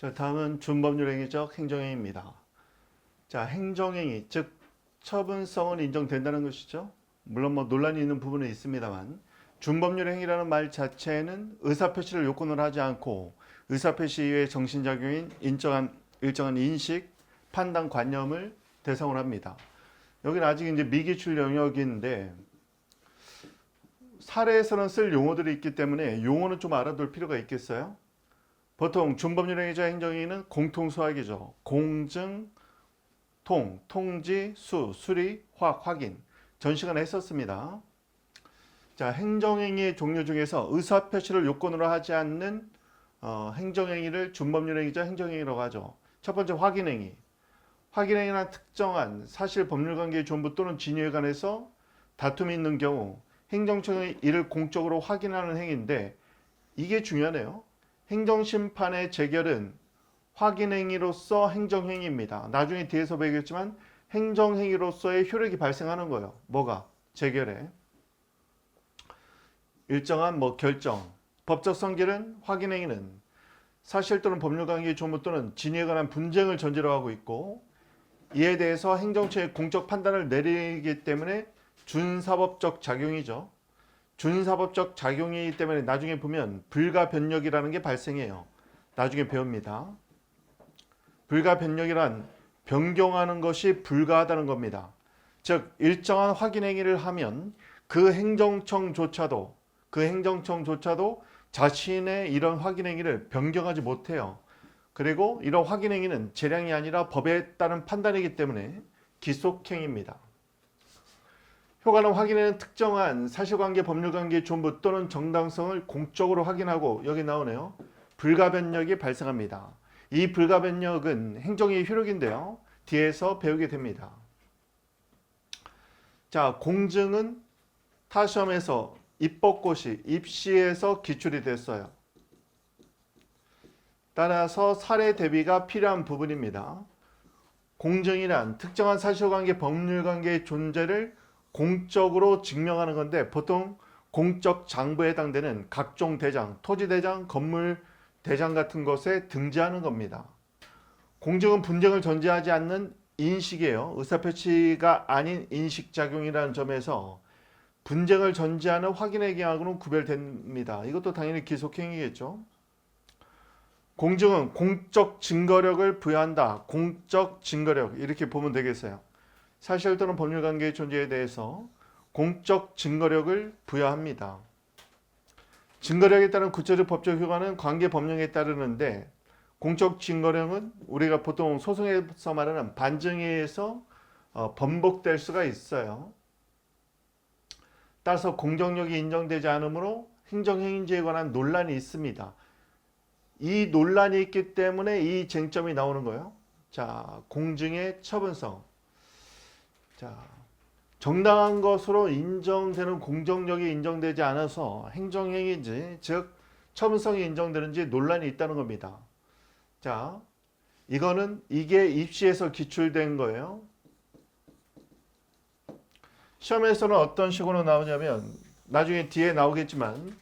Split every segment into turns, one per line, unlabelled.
자, 다음은 준법률행위적 행정행위입니다. 자, 행정행위, 즉 처분성은 인정된다는 것이죠. 물론 뭐 논란이 있는 부분은 있습니다만 준법률행위라는 말 자체는 의사표시를 요건으로 하지 않고 의사표시 이외의 정신작용인 일정한 인식, 판단, 관념을 대상으로 합니다. 여기는 아직 이제 미기출 영역인데 사례에서는 쓸 용어들이 있기 때문에 용어는 좀 알아둘 필요가 있겠어요. 보통 준법률행위적 행정행위는 공통수학이죠. 공증, 통지, 수리, 확인. 전 시간에 했었습니다. 자, 행정행위의 종류 중에서 의사표시를 요건으로 하지 않는 행정행위를 준법률행위적 행정행위라고 하죠. 첫 번째 확인행위. 확인행위는 특정한 사실 법률관계의 존부 또는 진위에 관해서 다툼이 있는 경우 행정청이 이를 공적으로 확인하는 행위인데 이게 중요하네요. 행정심판의 재결은 확인행위로서 행정행위입니다. 나중에 뒤에서 배우겠지만 행정행위로서의 효력이 발생하는 거예요. 뭐가? 재결에. 일정한 결정. 법적 성질은 확인행위는 사실 또는 법률관계의 존부 또는 진위에 관한 분쟁을 전제로 하고 있고 이에 대해서 행정처의 공적 판단을 내리기 때문에 준사법적 작용이죠. 준사법적 작용이기 때문에 나중에 보면 불가변력이라는 게 발생해요. 나중에 배웁니다. 불가변력이란 변경하는 것이 불가하다는 겁니다. 즉 일정한 확인행위를 하면 그 행정청조차도 자신의 이런 확인행위를 변경하지 못해요. 그리고 이런 확인행위는 재량이 아니라 법에 따른 판단이기 때문에 기속행위입니다. 효과는 확인에는 특정한 사실관계, 법률관계의 존부 또는 정당성을 공적으로 확인하고 여기 나오네요. 불가변력이 발생합니다. 이 불가변력은 행정의 효력인데요. 뒤에서 배우게 됩니다. 자, 공증은 타 시험에서 입법고시, 입시에서 기출이 됐어요. 따라서 사례 대비가 필요한 부분입니다. 공증이란 특정한 사실관계, 법률관계의 존재를 공적으로 증명하는 건데 보통 공적 장부에 해당되는 각종 대장, 토지대장, 건물대장 같은 것에 등재하는 겁니다. 공증은 분쟁을 전제하지 않는 인식이에요. 의사표시가 아닌 인식작용이라는 점에서 분쟁을 전제하는 확인의 경우하고는 구별됩니다. 이것도 당연히 기속행위겠죠. 공증은 공적 증거력을 부여한다. 공적 증거력 이렇게 보면 되겠어요. 사실 또는 법률관계의 존재에 대해서 공적 증거력을 부여합니다. 증거력에 따른 구체적 법적 효과는 관계 법령에 따르는데 공적 증거력은 우리가 보통 소송에서 말하는 반증에 의해서 번복될 수가 있어요. 따라서 공정력이 인정되지 않으므로 행정행위제에 관한 논란이 있습니다. 이 논란이 있기 때문에 이 쟁점이 나오는 거예요. 자, 공증의 처분성. 자, 정당한 것으로 인정되는 공정력이 인정되지 않아서 행정행위인지 즉 처분성이 인정되는지 논란이 있다는 겁니다. 자, 이게 입시에서 기출된 거예요. 시험에서는 어떤 식으로 나오냐면 나중에 뒤에 나오겠지만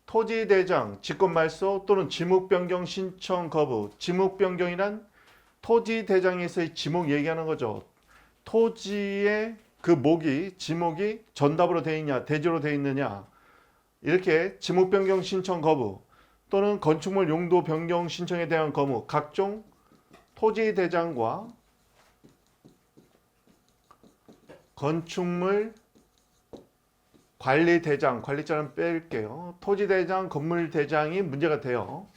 토지대장, 직권말소 또는 지목변경 신청 거부. 지목변경이란 토지대장에서의 지목 얘기하는 거죠. 토지의 그 지목이 전답으로 되어 있냐, 대지로 되어 있느냐. 이렇게 지목 변경 신청 거부 또는 건축물 용도 변경 신청에 대한 거부, 각종 토지 대장과 건축물 관리 대장, 관리자는 뺄게요. 토지 대장, 건물 대장이 문제가 돼요.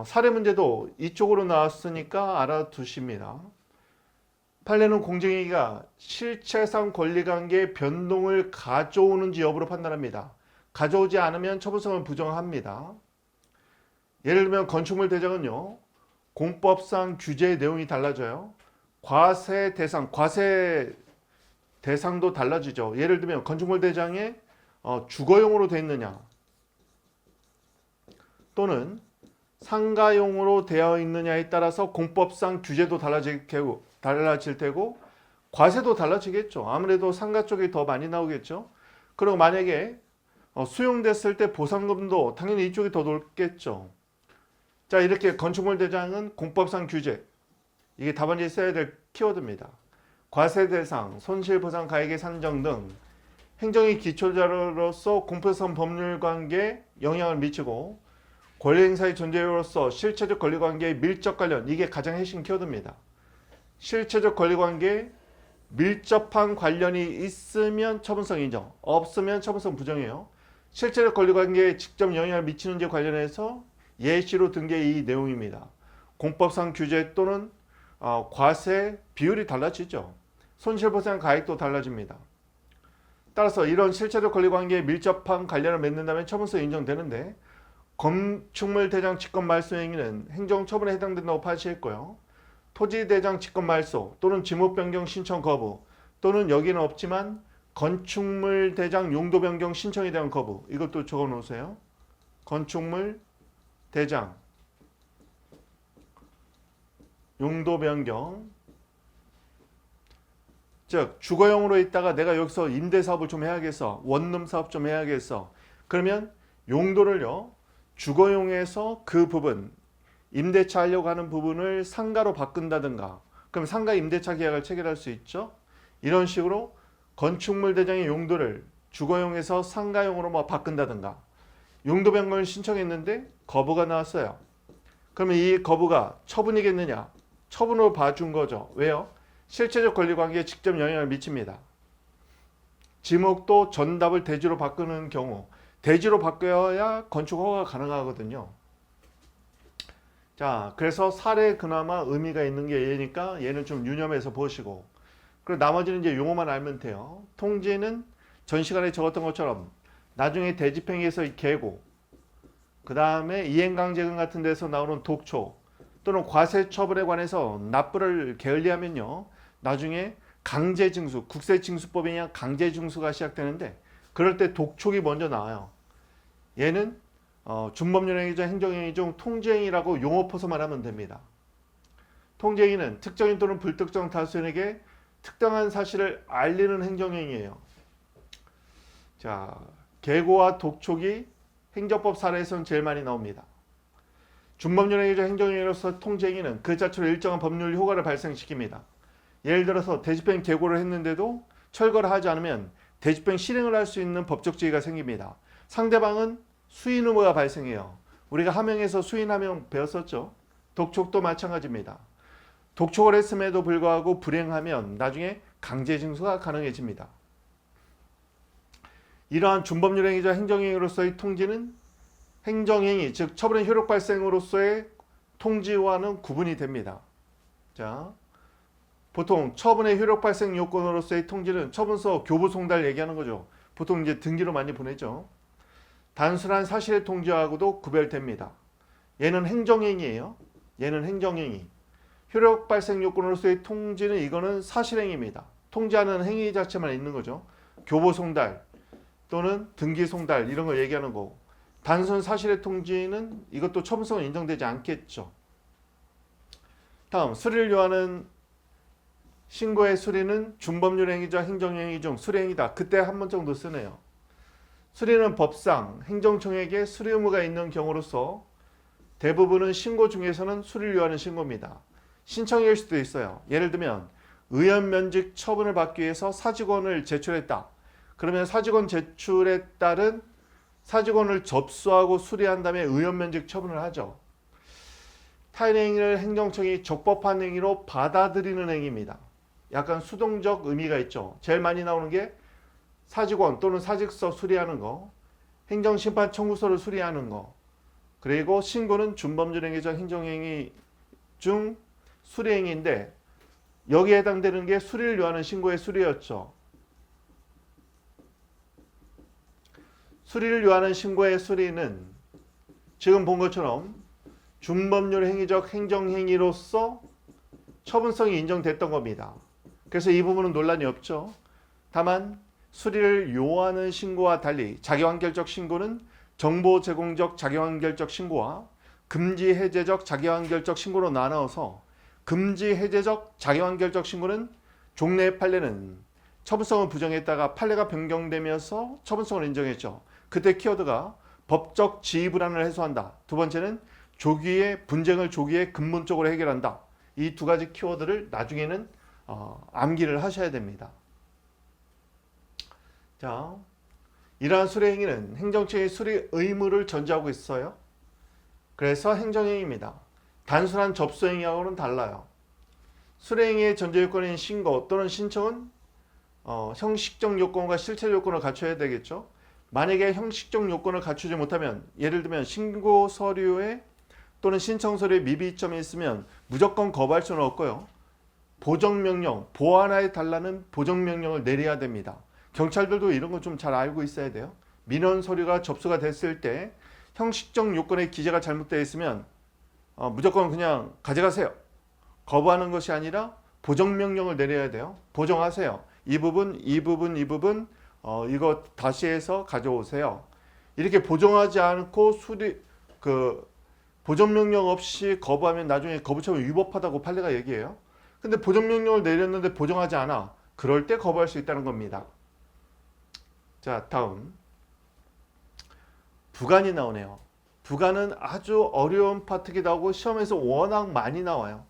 사례 문제도 이쪽으로 나왔으니까 알아두십니다. 판례는 공정행위가 실체상 권리관계의 변동을 가져오는지 여부로 판단합니다. 가져오지 않으면 처분성을 부정합니다. 예를 들면 건축물 대장은요. 공법상 규제의 내용이 달라져요. 과세 대상도 달라지죠. 예를 들면 건축물 대장에 주거용으로 되어 있느냐 또는 상가용으로 되어 있느냐에 따라서 공법상 규제도 달라질 테고 과세도 달라지겠죠. 아무래도 상가 쪽이 더 많이 나오겠죠. 그리고 만약에 수용됐을 때 보상금도 당연히 이쪽이 더 높겠죠. 자, 이렇게 건축물 대장은 공법상 규제, 이게 답안지에 써야 될 키워드입니다. 과세 대상, 손실 보상 가액의 산정 등 행정의 기초자료로서 공표성 법률 관계에 영향을 미치고 권리 행사의 존재로서 실체적 권리 관계의 밀접 관련, 이게 가장 핵심 키워드입니다. 실체적 권리 관계에 밀접한 관련이 있으면 처분성 인정, 없으면 처분성 부정이에요. 실체적 권리 관계에 직접 영향을 미치는지 관련해서 예시로 든 게 이 내용입니다. 공법상 규제 또는 과세 비율이 달라지죠. 손실보상 가액도 달라집니다. 따라서 이런 실체적 권리 관계에 밀접한 관련을 맺는다면 처분성 인정되는데, 건축물 대장 직권 말소 행위는 행정처분에 해당된다고 파시했고요. 토지 대장 직권 말소 또는 지목 변경 신청 거부, 또는 여기는 없지만 건축물 대장 용도 변경 신청에 대한 거부, 이것도 적어 놓으세요. 건축물 대장 용도 변경, 즉 주거용으로 있다가 내가 여기서 임대사업을 좀 해야겠어, 원룸사업 좀 해야겠어, 그러면 용도를요 주거용에서 그 부분, 임대차 하려고 하는 부분을 상가로 바꾼다든가, 그럼 상가 임대차 계약을 체결할 수 있죠. 이런 식으로 건축물 대장의 용도를 주거용에서 상가용으로 바꾼다든가, 용도 변경을 신청했는데 거부가 나왔어요. 그러면 이 거부가 처분이겠느냐? 처분으로 봐준 거죠. 왜요? 실체적 권리 관계에 직접 영향을 미칩니다. 지목도 전답을 대지로 바꾸는 경우, 대지로 바꿔야 건축 허가가 가능하거든요. 자, 그래서 사례 그나마 의미가 있는 게 얘니까 얘는 좀 유념해서 보시고, 그리고 나머지는 이제 용어만 알면 돼요. 통지는 전 시간에 적었던 것처럼 나중에 대집행위에서의 계고, 그 다음에 이행강제금 같은 데서 나오는 독촉, 또는 과세 처벌에 관해서 납부를 게을리하면요 나중에 강제징수, 국세징수법이냐 강제징수가 시작되는데, 그럴 때 독촉이 먼저 나와요. 얘는 준법률행위 중 행정행위 중 통지행위라고 용어 포서만 하면 됩니다. 통지행위는 특정인 또는 불특정 다수인에게 특정한 사실을 알리는 행정행위예요. 자, 계고와 독촉이 행정법 사례에서는 제일 많이 나옵니다. 준법률행위 중 행정행위로서 통지행위는 그 자체로 일정한 법률 효과를 발생시킵니다. 예를 들어서 대집행 계고를 했는데도 철거를 하지 않으면 대집행 실행을 할 수 있는 법적 지위가 생깁니다. 상대방은 수인 의무가 발생해요. 우리가 하명에서 수인 하명 배웠었죠. 독촉도 마찬가지입니다. 독촉을 했음에도 불구하고 불행하면 나중에 강제징수가 가능해집니다. 이러한 준법률행위자 행정행위로서의 통지는 행정행위, 즉 처분의 효력 발생으로서의 통지와는 구분이 됩니다. 자, 보통 처분의 효력 발생 요건으로서의 통지는 처분서 교부 송달 얘기하는 거죠. 보통 이제 등기로 많이 보내죠. 단순한 사실의 통지하고도 구별됩니다. 얘는 행정행위예요. 얘는 행정행위. 효력 발생 요건으로서의 통지는 이거는 사실행위입니다. 통지하는 행위 자체만 있는 거죠. 교부 송달 또는 등기 송달 이런 거 얘기하는 거고, 단순 사실의 통지는 이것도 처분성은 인정되지 않겠죠. 다음, 수리를 요하는 신고의 수리는 준법률 행위자 행정행위 중 수리행위다. 그때 한 번 정도 쓰네요. 수리는 법상 행정청에게 수리 의무가 있는 경우로서 대부분은 신고 중에서는 수리를 요하는 신고입니다. 신청일 수도 있어요. 예를 들면 의원면직 처분을 받기 위해서 사직원을 제출했다. 그러면 사직원 제출에 따른 사직원을 접수하고 수리한 다음에 의원면직 처분을 하죠. 타인 행위를 행정청이 적법한 행위로 받아들이는 행위입니다. 약간 수동적 의미가 있죠. 제일 많이 나오는 게 사직원 또는 사직서 수리하는 거, 행정심판 청구서를 수리하는 거, 그리고 신고는 준법률행위자 행정행위 중 수리행위인데, 여기에 해당되는 게 수리를 요하는 신고의 수리였죠. 수리를 요하는 신고의 수리는 지금 본 것처럼 준법률 행위적 행정행위로서 처분성이 인정됐던 겁니다. 그래서 이 부분은 논란이 없죠. 다만 수리를 요하는 신고와 달리 자기완결적 신고는 정보 제공적 자기완결적 신고와 금지 해제적 자기완결적 신고로 나눠서, 금지 해제적 자기완결적 신고는 종래 판례는 처분성을 부정했다가 판례가 변경되면서 처분성을 인정했죠. 그때 키워드가 법적 지위 불안을 해소한다. 두 번째는 조기에 분쟁을 조기에 근본적으로 해결한다. 이 두 가지 키워드를 나중에는 암기를 하셔야 됩니다. 자, 이러한 수리행위는 행정처의 수리 의무를 전제하고 있어요. 그래서 행정행위입니다. 단순한 접수행위하고는 달라요. 수리행위의 전제요건인 신고 또는 신청은 형식적 요건과 실체 요건을 갖춰야 되겠죠. 만약에 형식적 요건을 갖추지 못하면, 예를 들면 신고 서류에 또는 신청 서류에 미비점이 있으면 무조건 거부할 수는 없고요. 보정명령, 보완해 달라는 보정명령을 내려야 됩니다. 경찰들도 이런 거 좀 잘 알고 있어야 돼요. 민원 서류가 접수가 됐을 때 형식적 요건의 기재가 잘못되어 있으면 무조건 그냥 가져가세요. 거부하는 것이 아니라 보정명령을 내려야 돼요. 보정하세요. 이 부분 이거 다시 해서 가져오세요. 이렇게 보정하지 않고 보정명령 없이 거부하면 나중에 거부처분 위법하다고 판례가 얘기해요. 근데 보정명령을 내렸는데 보정하지 않아. 그럴 때 거부할 수 있다는 겁니다. 자, 다음 부관이 나오네요. 부관은 아주 어려운 파트기도 하고 시험에서 워낙 많이 나와요.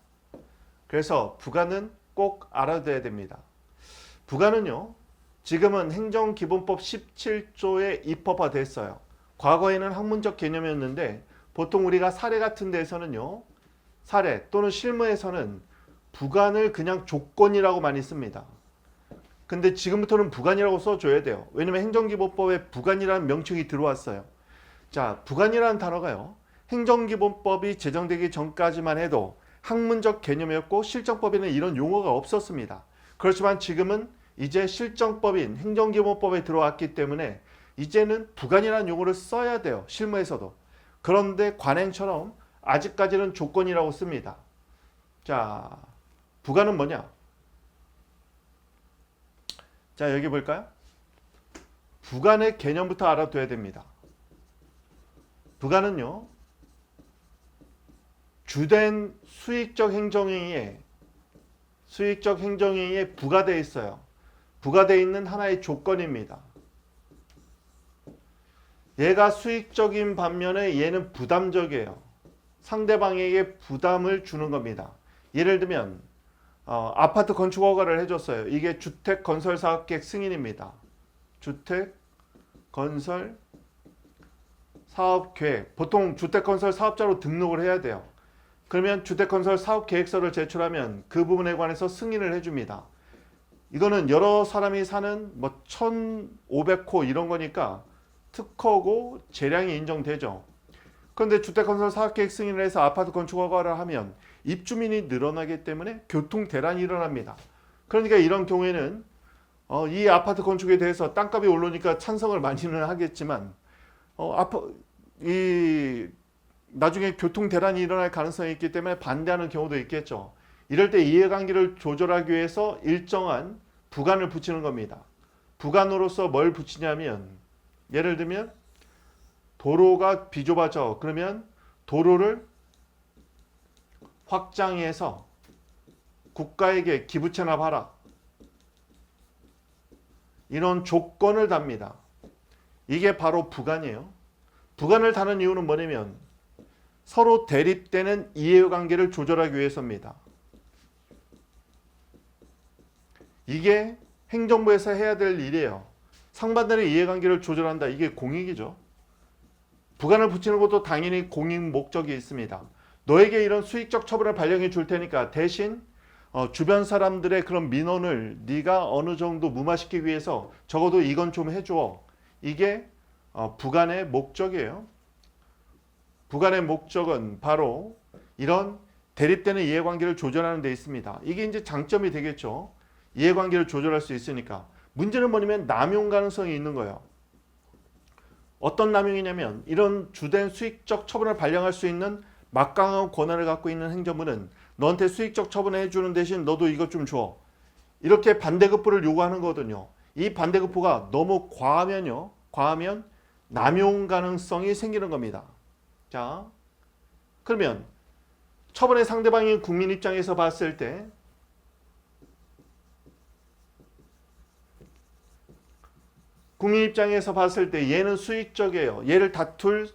그래서 부관은 꼭 알아둬야 됩니다. 부관은요, 지금은 행정기본법 17조에 입법화됐어요. 과거에는 학문적 개념이었는데 보통 우리가 사례 같은 데서는요, 사례 또는 실무에서는 부관을 그냥 조건이라고 많이 씁니다. 근데 지금부터는 부관이라고 써줘야 돼요. 왜냐면 행정기본법에 부관이라는 명칭이 들어왔어요. 자, 부관이라는 단어가요, 행정기본법이 제정되기 전까지만 해도 학문적 개념이었고 실정법에는 이런 용어가 없었습니다. 그렇지만 지금은 이제 실정법인 행정기본법에 들어왔기 때문에 이제는 부관이라는 용어를 써야 돼요. 실무에서도. 그런데 관행처럼 아직까지는 조건이라고 씁니다. 자, 부관은 뭐냐? 자, 여기 볼까요? 부관의 개념부터 알아둬야 됩니다. 부관은요, 주된 수익적 행정행위에 부과되어 있어요. 부과되어 있는 하나의 조건입니다. 얘가 수익적인 반면에 얘는 부담적이에요. 상대방에게 부담을 주는 겁니다. 예를 들면 아파트 건축 허가를 해줬어요. 이게 주택 건설 사업 계획 승인입니다. 주택 건설 사업 계획. 보통 주택 건설 사업자로 등록을 해야 돼요. 그러면 주택 건설 사업 계획서를 제출하면 그 부분에 관해서 승인을 해줍니다. 이거는 여러 사람이 사는 1500호 이런 거니까 특허고 재량이 인정되죠. 그런데 주택 건설 사업 계획 승인을 해서 아파트 건축 허가를 하면 입주민이 늘어나기 때문에 교통 대란이 일어납니다. 그러니까 이런 경우에는 이 아파트 건축에 대해서 땅값이 오르니까 찬성을 많이는 하겠지만 나중에 교통 대란이 일어날 가능성이 있기 때문에 반대하는 경우도 있겠죠. 이럴 때 이해관계를 조절하기 위해서 일정한 부관을 붙이는 겁니다. 부관으로서 뭘 붙이냐면, 예를 들면 도로가 비좁아져. 그러면 도로를 확장해서 국가에게 기부 체납하라. 이런 조건을 답니다. 이게 바로 부관이에요. 부관을 다는 이유는 뭐냐면 서로 대립되는 이해관계를 조절하기 위해서입니다. 이게 행정부에서 해야 될 일이에요. 상반되는 이해관계를 조절한다. 이게 공익이죠. 부관을 붙이는 것도 당연히 공익 목적이 있습니다. 너에게 이런 수익적 처분을 발령해 줄 테니까 대신 주변 사람들의 그런 민원을 네가 어느 정도 무마시키기 위해서 적어도 이건 좀 해줘. 이게 부관의 목적이에요. 부관의 목적은 바로 이런 대립되는 이해관계를 조절하는 데 있습니다. 이게 이제 장점이 되겠죠. 이해관계를 조절할 수 있으니까. 문제는 뭐냐면 남용 가능성이 있는 거예요. 어떤 남용이냐면 이런 주된 수익적 처분을 발령할 수 있는 막강한 권한을 갖고 있는 행정부는 너한테 수익적 처분을 해주는 대신 너도 이것 좀 줘. 이렇게 반대급부를 요구하는 거거든요. 이 반대급부가 너무 과하면 남용 가능성이 생기는 겁니다. 자, 그러면 처분의 상대방인 국민 입장에서 봤을 때 얘는 수익적이에요. 얘를 다툴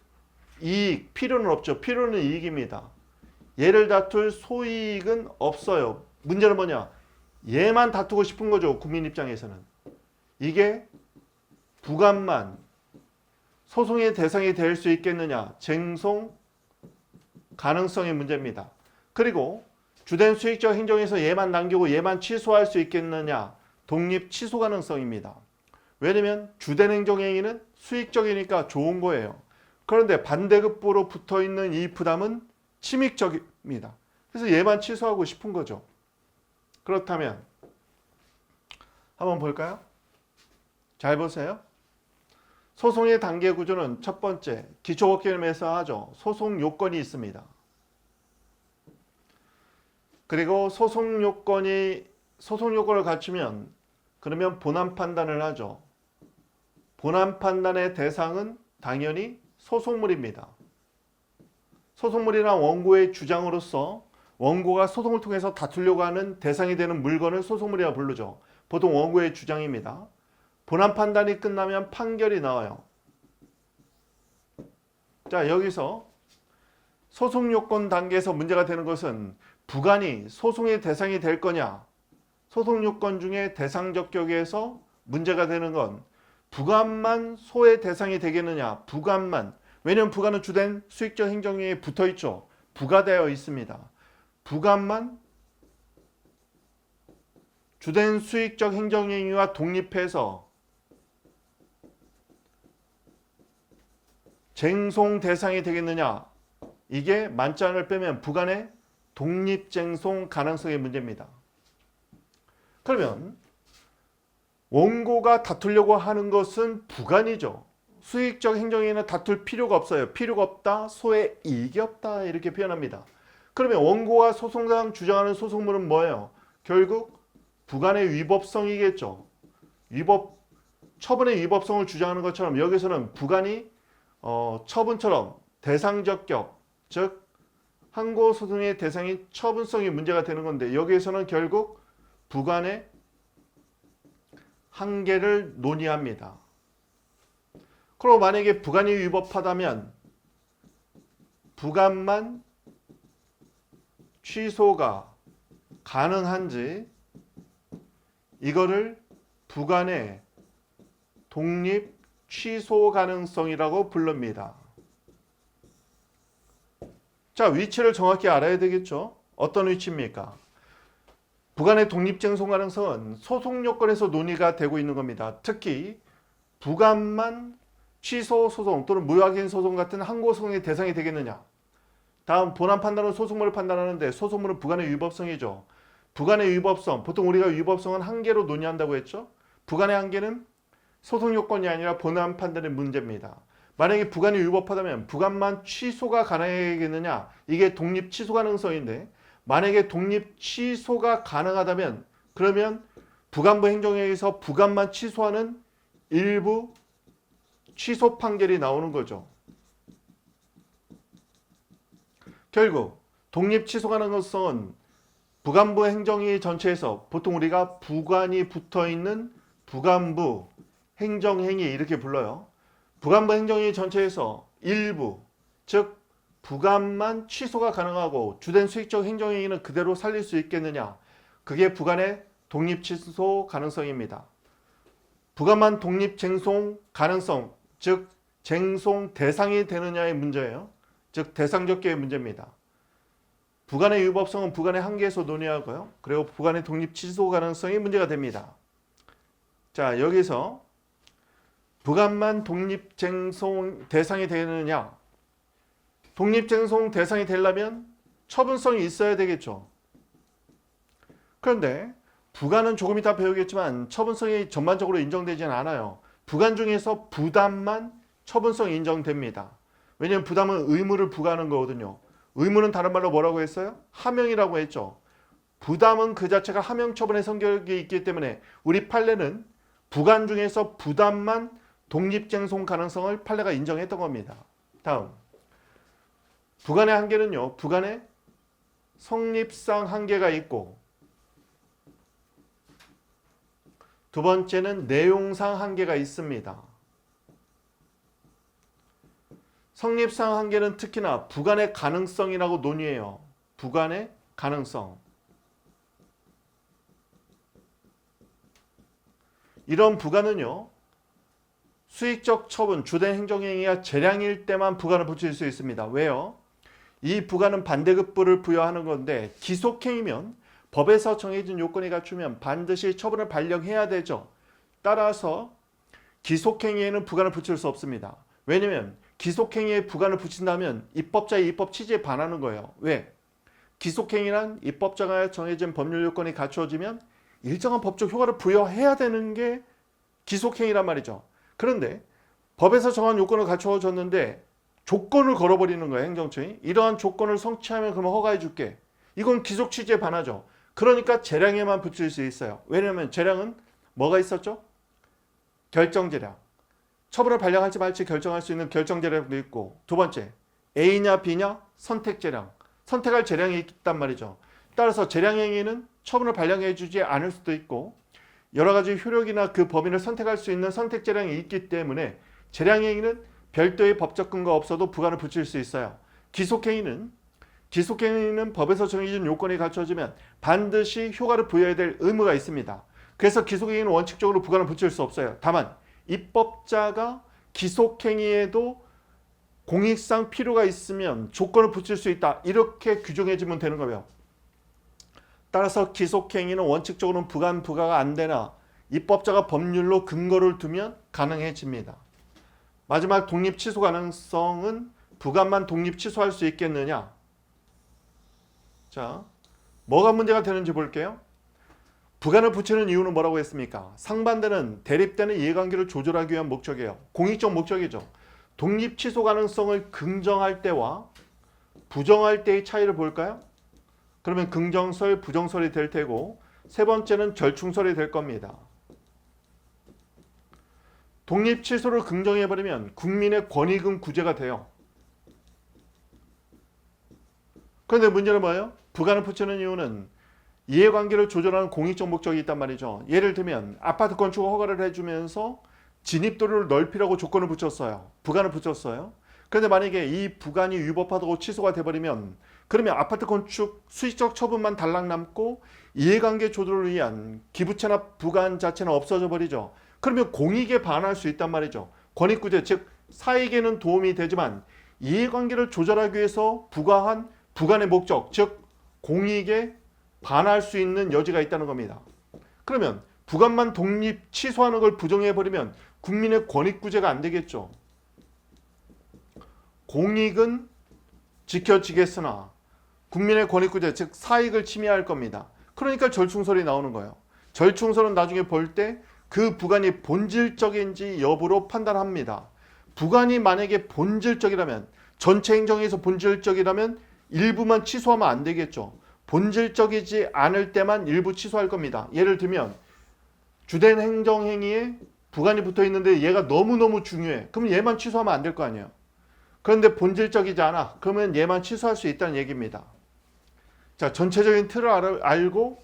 이익, 필요는 없죠. 필요는 이익입니다. 얘를 다툴 소이익은 없어요. 문제는 뭐냐? 얘만 다투고 싶은 거죠. 국민 입장에서는. 이게 부감만 소송의 대상이 될 수 있겠느냐? 쟁송 가능성의 문제입니다. 그리고 주된 수익적 행정에서 얘만 남기고 얘만 취소할 수 있겠느냐? 독립 취소 가능성입니다. 왜냐면 주된 행정행위는 수익적이니까 좋은 거예요. 그런데 반대급부로 붙어있는 이 부담은 침익적입니다. 그래서 얘만 취소하고 싶은 거죠. 그렇다면 한번 볼까요? 잘 보세요. 소송의 단계 구조는 첫 번째, 기초법규에서 하죠. 소송 요건이 있습니다. 그리고 소송 요건을 갖추면 그러면 본안 판단을 하죠. 본안 판단의 대상은 당연히 소송물입니다. 소송물이란 원고의 주장으로서 원고가 소송을 통해서 다투려고 하는 대상이 되는 물건을 소송물이라고 부르죠. 보통 원고의 주장입니다. 본안 판단이 끝나면 판결이 나와요. 자, 여기서 소송 요건 단계에서 문제가 되는 것은 부관이 소송의 대상이 될 거냐, 소송 요건 중에 대상적 격에서 문제가 되는 건 부관만 소의 대상이 되겠느냐, 부관만. 왜냐하면 부관은 주된 수익적 행정행위에 붙어 있죠. 부과되어 있습니다. 부관만 주된 수익적 행정행위와 독립해서 쟁송 대상이 되겠느냐, 이게 만장을 빼면 부관의 독립쟁송 가능성의 문제입니다. 그러면 원고가 다투려고 하는 것은 부관이죠. 수익적 행정행위는 다툴 필요가 없어요. 필요가 없다, 소의 이익이 없다, 이렇게 표현합니다. 그러면 원고가 소송상 주장하는 소송물은 뭐예요? 결국 부관의 위법성이겠죠. 처분의 위법성을 주장하는 것처럼 여기서는 부관이 처분처럼 대상적 격, 즉 항고소송의 대상인 처분성이 문제가 되는 건데 여기에서는 결국 부관의 한계를 논의합니다. 그럼 만약에 부관이 위법하다면 부관만 취소가 가능한지 이거를 부관의 독립 취소 가능성이라고 부릅니다. 자, 위치를 정확히 알아야 되겠죠? 어떤 위치입니까? 부관의 독립쟁송 가능성은 소송 요건에서 논의가 되고 있는 겁니다. 특히 부관만 취소 소송 또는 무효확인 소송 같은 항고소송의 대상이 되겠느냐. 다음 본안 판단은 소송물을 판단하는데 소송물은 부관의 위법성이죠. 부관의 위법성, 보통 우리가 위법성은 한계로 논의한다고 했죠. 부관의 한계는 소송 요건이 아니라 본안 판단의 문제입니다. 만약에 부관이 위법하다면 부관만 취소가 가능하겠느냐, 이게 독립 취소 가능성인데 만약에 독립 취소가 가능하다면 그러면 부관부 행정회의에서 부관만 취소하는 일부 취소 판결이 나오는 거죠. 결국 독립 취소 가능성은 부관부 행정회의 전체에서 보통 우리가 부관이 붙어있는 부관부 행정행위 이렇게 불러요. 부관부 행정회의 전체에서 일부, 즉 부관만 취소가 가능하고 주된 수익적 행정행위는 그대로 살릴 수 있겠느냐. 그게 부관의 독립 취소 가능성입니다. 부관만 독립 쟁송 가능성, 즉 쟁송 대상이 되느냐의 문제예요. 즉 대상적계의 문제입니다. 부관의 위법성은 부관의 한계에서 논의하고요. 그리고 부관의 독립 취소 가능성이 문제가 됩니다. 자, 여기서 부관만 독립쟁송 대상이 되느냐. 독립쟁송 대상이 되려면 처분성이 있어야 되겠죠. 그런데 부관은 조금 이따 배우겠지만 처분성이 전반적으로 인정되지는 않아요. 부관 중에서 부담만 처분성이 인정됩니다. 왜냐하면 부담은 의무를 부과하는 거거든요. 의무는 다른 말로 뭐라고 했어요? 하명이라고 했죠. 부담은 그 자체가 하명 처분의 성격이 있기 때문에 우리 판례는 부관 중에서 부담만 독립쟁송 가능성을 판례가 인정했던 겁니다. 다음, 부관의 한계는요. 부관의 성립상 한계가 있고 두 번째는 내용상 한계가 있습니다. 성립상 한계는 특히나 부관의 가능성이라고 논의해요. 부관의 가능성. 이런 부관은요, 수익적 처분, 주된 행정행위가 재량일 때만 부관을 붙일 수 있습니다. 왜요? 이 부관은 반대급부를 부여하는 건데 기속행위면 법에서 정해진 요건이 갖추면 반드시 처분을 발령해야 되죠. 따라서 기속행위에는 부관을 붙일 수 없습니다. 왜냐하면 기속행위에 부관을 붙인다면 입법자의 입법 취지에 반하는 거예요. 왜? 기속행위란 입법자가 정해진 법률 요건이 갖추어지면 일정한 법적 효과를 부여해야 되는 게 기속행위란 말이죠. 그런데 법에서 정한 요건을 갖추어졌는데 조건을 걸어버리는 거예요. 행정처이. 이러한 조건을 성취하면 그러면 허가해 줄게. 이건 기속 취지에 반하죠. 그러니까 재량에만 붙일 수 있어요. 왜냐하면 재량은 뭐가 있었죠? 결정재량. 처분을 발령할지 말지 결정할 수 있는 결정재량도 있고, 두 번째 A냐 B냐 선택재량. 선택할 재량이 있단 말이죠. 따라서 재량행위는 처분을 발령해 주지 않을 수도 있고 여러 가지 효력이나 그 범위를 선택할 수 있는 선택재량이 있기 때문에 재량행위는 별도의 법적 근거 없어도 부관을 붙일 수 있어요. 기속행위는 법에서 정해진 요건이 갖춰지면 반드시 효과를 부여해야 될 의무가 있습니다. 그래서 기속행위는 원칙적으로 부관을 붙일 수 없어요. 다만 입법자가 기속행위에도 공익상 필요가 있으면 조건을 붙일 수 있다. 이렇게 규정해주면 되는 거예요. 따라서 기속행위는 원칙적으로는 부관, 부과가 안 되나 입법자가 법률로 근거를 두면 가능해집니다. 마지막 독립 취소 가능성은 부관만 독립 취소할 수 있겠느냐? 자, 뭐가 문제가 되는지 볼게요. 부관을 붙이는 이유는 뭐라고 했습니까? 상반되는 대립되는 이해관계를 조절하기 위한 목적이에요. 공익적 목적이죠. 독립 취소 가능성을 긍정할 때와 부정할 때의 차이를 볼까요? 그러면 긍정설, 부정설이 될 테고 세 번째는 절충설이 될 겁니다. 독립 취소를 긍정해버리면 국민의 권익은 구제가 돼요. 그런데 문제는 뭐예요? 부관을 붙이는 이유는 이해관계를 조절하는 공익적 목적이 있단 말이죠. 예를 들면 아파트 건축 허가를 해주면서 진입도를 넓히라고 조건을 붙였어요. 부관을 붙였어요. 그런데 만약에 이 부관이 위법하다고 취소가 돼버리면 그러면 아파트 건축 수익적 처분만 달랑 남고 이해관계 조절을 위한 기부채나 부관 자체는 없어져 버리죠. 그러면 공익에 반할 수 있단 말이죠. 권익구제, 즉 사익에는 도움이 되지만 이해관계를 조절하기 위해서 부과한 부관의 목적, 즉 공익에 반할 수 있는 여지가 있다는 겁니다. 그러면 부관만 독립 취소하는 걸 부정해버리면 국민의 권익구제가 안 되겠죠. 공익은 지켜지겠으나 국민의 권익구제, 즉 사익을 침해할 겁니다. 그러니까 절충설이 나오는 거예요. 절충설은 나중에 볼 때 그 부관이 본질적인지 여부로 판단합니다. 부관이 만약에 본질적이라면, 전체 행정에서 본질적이라면 일부만 취소하면 안 되겠죠. 본질적이지 않을 때만 일부 취소할 겁니다. 예를 들면 주된 행정행위에 부관이 붙어 있는데 얘가 너무너무 중요해. 그럼 얘만 취소하면 안 될 거 아니에요. 그런데 본질적이지 않아. 그러면 얘만 취소할 수 있다는 얘기입니다. 자, 전체적인 틀을 알고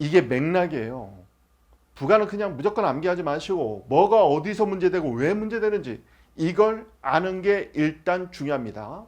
이게 맥락이에요. 부관은 그냥 무조건 암기하지 마시고 뭐가 어디서 문제되고 왜 문제되는지 이걸 아는 게 일단 중요합니다.